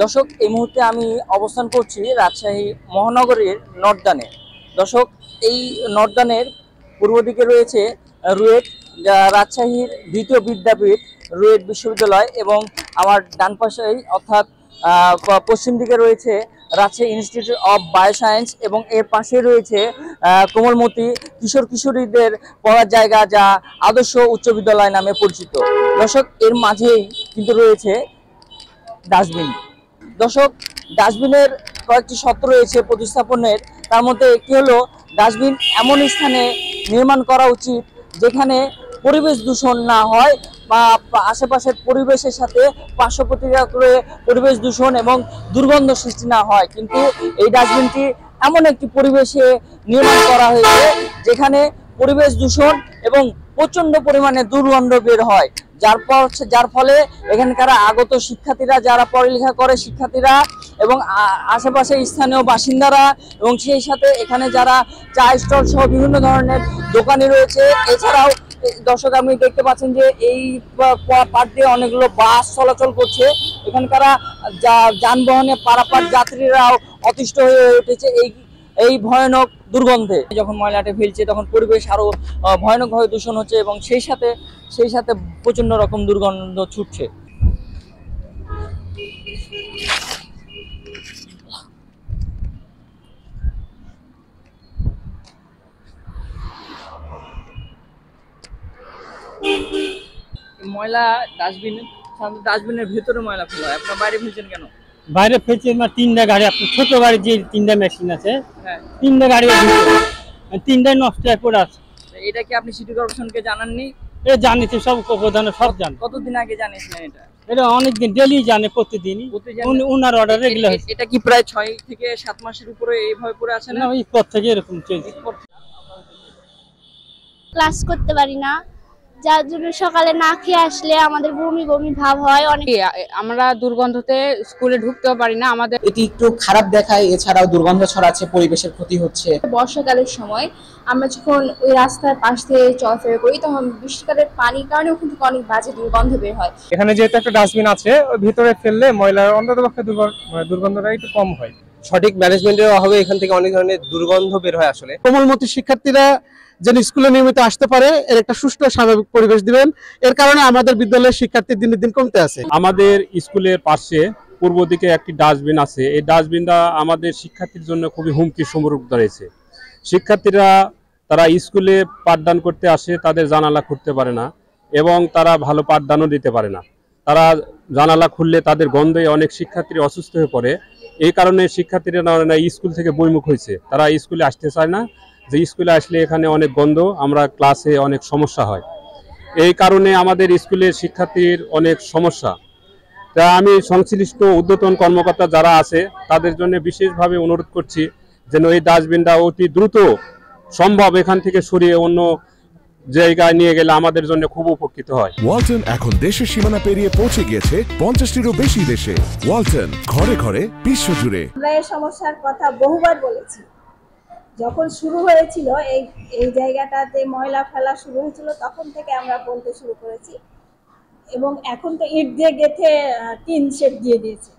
দর্শক, এই মুহূর্তে আমি অবস্থান করছি রাজশাহী মহানগরীর নর্দানে। দর্শক, এই নর্দানের পূর্ব দিকে রয়েছে রুয়েট, যা রাজশাহীর দ্বিতীয় বিদ্যাপীঠ রুয়েট বিশ্ববিদ্যালয়, এবং আমার ডান পাশেই অর্থাৎ পশ্চিম দিকে রয়েছে রাজশাহী ইনস্টিটিউট অফ বায়োসায়েন্স, এবং এর পাশে রয়েছে কোমলমতি কিশোর কিশোরীদের পড়ার জায়গা, যা আদর্শ উচ্চ বিদ্যালয় নামে পরিচিত। দর্শক, এর মাঝেই কিন্তু রয়েছে ডাস্টবিন। দর্শক, ডাস্টবিনের কয়েকটি শর্ত রয়েছে প্রতিস্থাপনের। তার মধ্যে একটি হলো ডাস্টবিন এমন স্থানে নির্মাণ করা উচিত যেখানে পরিবেশ দূষণ না হয় বা আশেপাশের পরিবেশের সাথে পার্শ্ব প্রতিক্রিয়া করে পরিবেশ দূষণ এবং দুর্গন্ধ সৃষ্টি না হয়। কিন্তু এই ডাস্টবিনটি এমন একটি পরিবেশে নির্মাণ করা হয়েছে যেখানে পরিবেশ দূষণ এবং প্রচণ্ড পরিমাণে দুর্গন্ধ বের হয়, যার ফলে এখানকার আগত শিক্ষার্থীরা, যারা পড়ালেখা করে শিক্ষার্থীরা এবং আশেপাশের স্থানীয় বাসিন্দারা, এবং সেই সাথে এখানে যারা চা স্টল সহ বিভিন্ন ধরনের দোকানি রয়েছে, এছাড়াও দর্শক আপনি দেখতে পাচ্ছেন যে এই পার দিয়ে অনেকগুলো বাস চলাচল করছে। এখানকার যানবাহনে পারাপার যাত্রীরাও অতিষ্ঠ হয়ে উঠেছে এই ভয়ানক দুর্গন্ধে। যখন ময়লাটা ফেলছে তখন পরিবেশ আরো ভয়ানকভাবে দূষণ হচ্ছে, এবং সেই সাথে প্রচন্ড রকম দুর্গন্ধ ছুটছে। ময়লা ডাস্টবিনের ভেতরে ময়লা ফেলা হয়, আপনার বাইরে ফেলছেন কেন? বাইরে ফেলছে না, তিনটা গাড়ি, আপনার ছোট গাড়ি যে তিনটা মেশিন আছে, তিনটা গাড়ি তিনটাই নষ্ট হয়ে পড়ে আছে। এটা কি আপনি সিটি কর্পোরেশনকে জানাননি? এ জানিস, সব প্রধান সব জানে। কতদিন আগে জানিয়েছিলেন? এটা অনেকদিন, ডেলি জানে, প্রতিদিনই উনার অর্ডার রেগুলার। এটা কি প্রায় 6 থেকে 7 মাসের উপরে এইভাবে পড়ে আছে না? ওই পর থেকে এরকম চলছে। ক্লাস করতে পারি না, যার জন্য সকালে না খেয়ে আসলে আমাদের বমি বমি ভাব হয়। আমরা দুর্গন্ধতে স্কুলে ঢুকতেও পারি না, আমাদের এটি একটু খারাপ দেখায়। এছাড়াও দুর্গন্ধ ছড়াচ্ছে, পরিবেশের ক্ষতি হচ্ছে। বর্ষাকালের সময় আমরা যখন ওই রাস্তার পাশ দিয়ে চলাফেরা করি, তখন বৃষ্টিকালের পানির কারণে ওখান থেকে অনেক বাজে দুর্গন্ধ বের হয়। এখানে যেহেতু একটা ডাস্টবিন আছে, ওই ভিতরে ফেললে ময়লার অন্ততপক্ষে দুর্গন্ধটা একটু কম হয়। সঠিক ম্যানেজমেন্টের অভাবে এখান থেকে অনেক ধরনের দুর্গন্ধ বের হয়। আসলে কোমলমতি শিক্ষার্থীরা যেন স্কুলে নিয়মিত আসতে পারে, এর একটা সুষ্ঠু স্বাভাবিক পরিবেশ দিবেন। এর কারণে আমাদের বিদ্যালয়ের শিক্ষার্থী দিনের দিন কমতে আছে। আমাদের স্কুলের পাশে পূর্ব দিকে একটি ডাস্টবিন আছে। এই ডাস্টবিনটা আমাদের শিক্ষার্থীর জন্য খুবই হুমকির সম্মুখ দাঁড়িয়েছে। শিক্ষার্থীরা তারা স্কুলে পাঠদান করতে আসে, তাদের জানালা খুলতে পারে না এবং তারা ভালো পাঠদানও দিতে পারে না। তারা জানালা খুললে তাদের গন্ধে অনেক শিক্ষার্থী অসুস্থ হয়ে পড়ে। এই কারণে শিক্ষার্থীরা স্কুল থেকে বহির্মুখ হয়েছে, তারা স্কুলে আসতে চায় না, যে স্কুলে আসলে এখানে অনেক গন্ধ, আমরা ক্লাসে অনেক সমস্যা হয়। এই কারণে আমাদের স্কুলের শিক্ষার্থীর অনেক সমস্যা। তা আমি সংশ্লিষ্ট ঊর্ধ্বতন কর্মকর্তা যারা আছে তাদের জন্য বিশেষভাবে অনুরোধ করছি যেন এই ডাস্টবিনটা অতি দ্রুত সম্ভব এখান থেকে সরিয়ে অন্য জায়গায় নিয়ে গেলে আমাদের জন্য খুব উপকৃত হয়। ওয়ালটন এখন দেশের সীমানা পেরিয়ে পৌঁছে গিয়েছে 50টিরও বেশি দেশে। ওয়ালটন, ঘরে ঘরে, বিশ্বজুড়ে। আমরা এই সমস্যার কথা বহুবার বলেছি। যখন শুরু হয়েছিল এই জায়গাটাতে ময়লা ফেলা শুরু হয়েছিল, তখন থেকে আমরা বলতে শুরু করেছি, এবং এখন তো ইট দিয়ে গেঁথে টিন শেড দিয়ে দিয়েছে।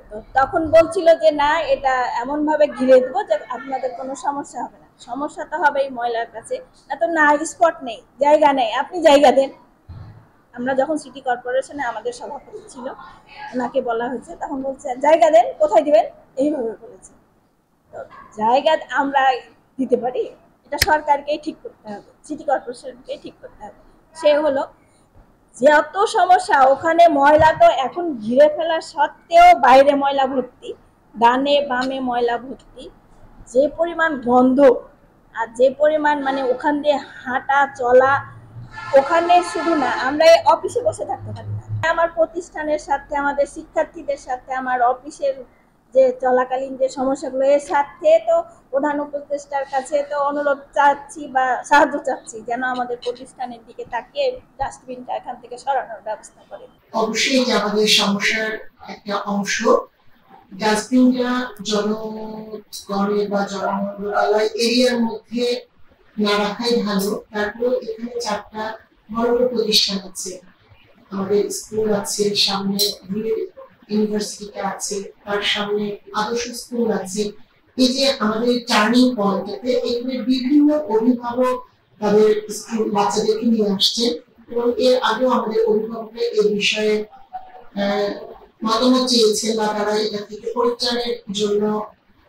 তো তখন বলছিল যে না, এটা এমনভাবে ঘিরে দেবো যে আপনাদের কোনো সমস্যা হবে না। সমস্যা তো হবে এই ময়লার কাছে, এত না স্পট নেই, জায়গা নেই, আপনি জায়গা দেন। আমরা যখন সিটি কর্পোরেশনে আমাদের সভাপতি ছিল, ওনাকে বলা হয়েছে, তখন বলছে জায়গা দেন, কোথায় দিবেন, এইভাবে বলেছে। তো জায়গা আমরা দিতে পারি, এটা সরকারকেই ঠিক করতে হবে, সিটি কর্পোরেশনকেই ঠিক করতে হবে। সে হলো যে এত সমস্যা, ওখানে ময়লা তো এখন ঘিরে ফেলা সত্ত্বেও বাইরে ময়লা ভর্তি, ডানে বামে ময়লা ভর্তি, যে পরিমাণ গন্ধ আর যে পরিমাণ ওখান দিয়ে হাঁটা চলা, ওখানে শুধু না, আমরা এই অফিসে বসে থাকতে পারি না। আমার প্রতিষ্ঠানের সাথে, আমাদের শিক্ষার্থীদের সাথে, আমার অফিসের যে চলাকালীন যে সমস্যাগুলো, এর সাথে তো প্রধান উপদেষ্টার কাছে তো অনুরোধ চাচ্ছি বা সাহায্য চাচ্ছি, যেন আমাদের প্রতিষ্ঠানের দিকে তাকিয়ে ডাস্টবিনটা এখান থেকে সরানোর ব্যবস্থা করে। অবশ্যই যে আমাদের সমস্যার একটা অংশ ডাস্টবিনটা জনগণের বা জনমন্ডলালয় এরিয়ার মধ্যে না রাখাই ভালো। তারপর এখানে 4টা বড় বড় প্রতিষ্ঠান আছে, আমাদের স্কুল আছে, সামনে ইউনিভার্সিটিটা আছে, তার সামনে আদর্শ স্কুল আছে। এই যে আমাদের টার্নিং পয়েন্টটাতে এখানে বিভিন্ন অভিভাবক তাদের স্কুল বাচ্চাদেরকে নিয়ে আসছে, এবং এর আগেও আমাদের অভিভাবকরা এই বিষয়ে মতামত চেয়েছেন বা তারা এটা থেকে পরিত্রাণের জন্য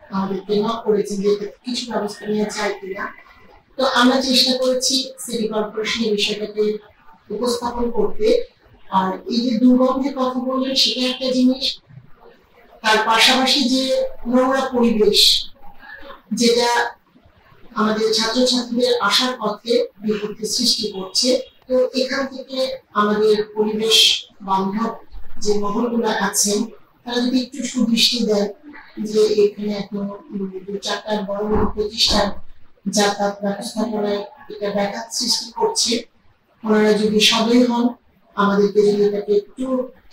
আমাদেরকে নক করেছেন যে কিছু ব্যবস্থা নেওয়া যায় কিনা। তো আমরা চেষ্টা করেছি সিটি কর্পোরেশন এই বিষয়টাকে উপস্থাপন করতে। আর এই যে দুর্গন্ধের কথা বললেন সেটা একটা জিনিস, তার পাশাপাশি যে নোংরা পরিবেশ যেটা আমাদের ছাত্রছাত্রীদের আসার পথে বিপত্তি সৃষ্টি করছে, তো এখান থেকে আমাদের পরিবেশ বান্ধব যে মহলগুলো আছেন তারা যদি একটু সুদৃষ্টি দেন যে এখানে এখন 2-4টা বড় বড় প্রতিষ্ঠান যাতায়াত ব্যবস্থাপনায় এটা ব্যাঘাত সৃষ্টি করছে, ওনারা যদি সদয় হন, আমাদেরকে যদি এটাকে একটু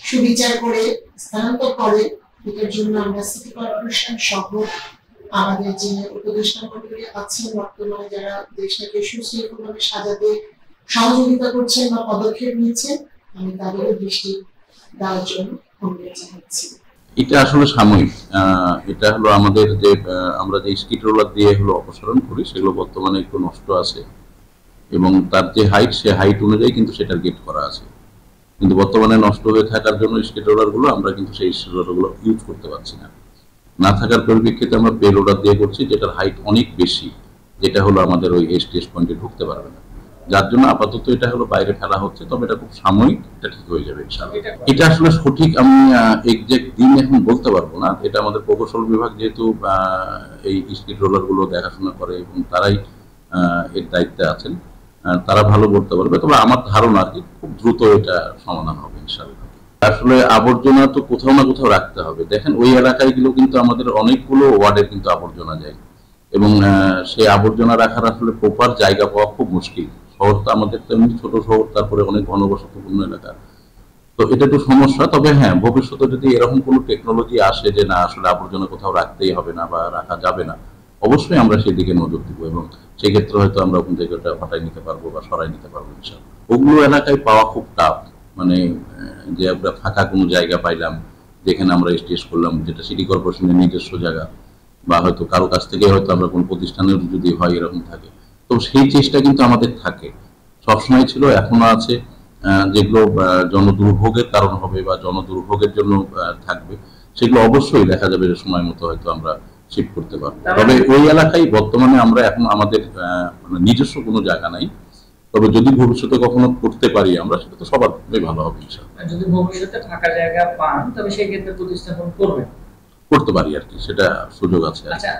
সুবিচার করে স্থানান্তর করে, এটার জন্য আমরা সিটি কর্পোরেশন সহ আমাদের যে উপদেষ্টা মন্ডলী আছেন বর্তমানে যারা দেশটাকে সুশৃঙ্খলভাবে সাজাতে সহযোগিতা করছেন বা পদক্ষেপ নিয়েছেন, আমি তাদেরও দৃষ্টি দেওয়ার জন্য অনুরোধ জানাচ্ছি। এটা আসলে সাময়িক, এটা হলো আমাদের যে আমরা যে স্কিট রোলার দিয়ে হলো অপসারণ করি সেগুলো বর্তমানে একটু নষ্ট আছে, এবং তার যে হাইট সে হাইট অনুযায়ী কিন্তু সেটার গেট করা আছে, কিন্তু বর্তমানে নষ্ট হয়ে থাকার জন্য স্কিট রোলার গুলো আমরা কিন্তু সেই স্কিট রোলার গুলো ইউজ করতে পারছি না। না থাকার পরিপ্রেক্ষিতে আমরা পে রোলার দিয়ে করছি, যেটার হাইট অনেক বেশি, যেটা হলো আমাদের ওই এসটিএস পয়েন্টে ঢুকতে পারবে না, যার জন্য আপাতত এটা হলো বাইরে ফেলা হচ্ছে। তবে এটা খুব সাময়িক, এটা ঠিক হয়ে যাবে ইনশাআল্লাহ। এটা আসলে সঠিক আমি এক্সাক্ট দিন এখন বলতে পারবো না, এটা আমাদের প্রকৌশল বিভাগ যেহেতু এই স্কিট রোলার গুলো দেখাশোনা করে এবং তারাই এর দায়িত্বে আছেন, তারা ভালো বলতে পারবে। তবে আমার ধারণা আর কি খুব দ্রুত এটা সমাধান হবে ইনশাআল্লাহ। আসলে আবর্জনা তো কোথাও না কোথাও রাখতে হবে। দেখেন ওই এলাকায় গুলো কিন্তু আমাদের অনেকগুলো ওয়ার্ডের কিন্তু আবর্জনা যায়, এবং সেই আবর্জনা রাখার আসলে প্রপার জায়গা পাওয়া খুব মুশকিল। শহর তো আমাদের তেমনি ছোট শহর, তারপরে অনেক ঘনবসতিপূর্ণ এলাকা, তো এটা একটু সমস্যা। তবে হ্যাঁ, ভবিষ্যতে যদি এরকম কোনো টেকনোলজি আসে যে না আসলে আবর্জনা কোথাও রাখতেই হবে না বা রাখা যাবে না, অবশ্যই আমরা সেদিকে নজর দিব, এবং সেক্ষেত্রে হয়তো আমরা ওখান থেকে ওটা হটাই নিতে পারবো বা সরাই নিতে পারবো ইনশাআল্লাহ। ওগুলো এলাকায় পাওয়া খুব টাফ, মানে যে আমরা ফাঁকা কোনো জায়গা পাইলাম যেখানে আমরা স্টেজ করলাম, যেটা সিটি কর্পোরেশনের নিজস্ব জায়গা, বা হয়তো কারো কাছ থেকে হয়তো আমরা কোনো প্রতিষ্ঠানের যদি হয় এরকম থাকে, তো সেই চেষ্টা কিন্তু আমাদের থাকে, সবসময় ছিল, এখনো আছে। যেগুলো জনদুর্ভোগের কারণ হবে বা জনদুর্ভোগের জন্য থাকবে, সেগুলো অবশ্যই দেখা যাবে যে সময় মতো হয়তো আমরা শিফট করতে পারবো। তবে ওই এলাকায় বর্তমানে আমরা এখন আমাদের নিজস্ব কোনো জায়গা নাই, তবে যদি ভবিষ্যতে কখনো করতে পারি আমরা, সেটা তো সবার ভালো হবে ইনশাআল্লাহ। যদি ভবিষ্যতে থাকার জায়গা পান তবে সেই ক্ষেত্রে প্রতিস্থাপন করবেন, করতে পারি আর কি, সেটা সুযোগ আছে। আচ্ছা,